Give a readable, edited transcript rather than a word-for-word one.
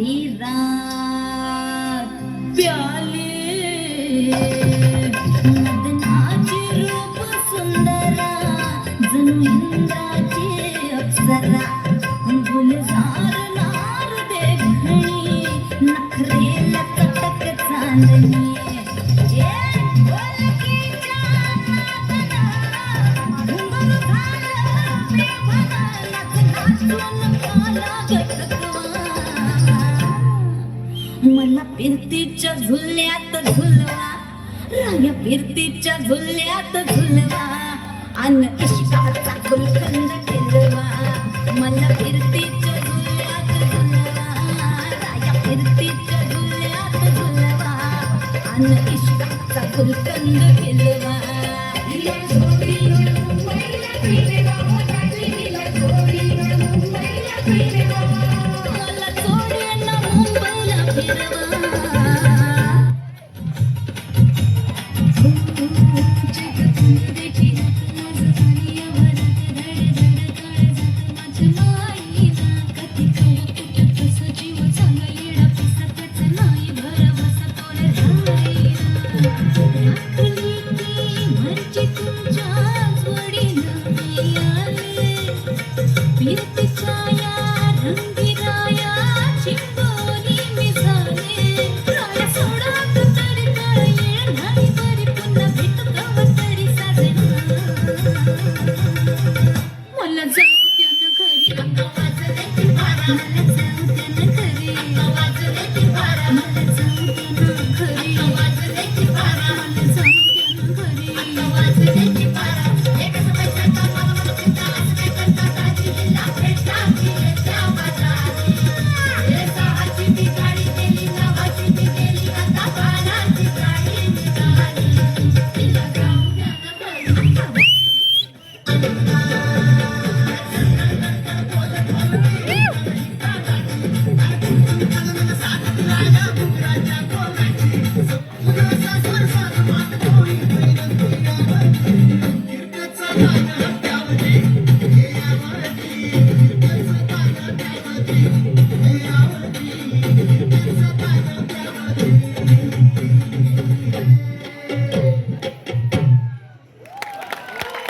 सारी रात प्याले मदनाचे रूप सुंदरा जणू इंद्राचे अप्सरा गुलजार नार देखणी नखरेला चटक चांदणी मला फिरतीच्या झुल्यात झुलवा राया फिरतीच्या झुल्यात झुलवा अन इश्काचा गुलकंद केलवा मला फिरतीच्या झुल्यात झुलवा राया फिरतीच्या झुल्यात झुलवा अन इश्काचा गुलकंद केलवा मला जाऊ द्या ना घरी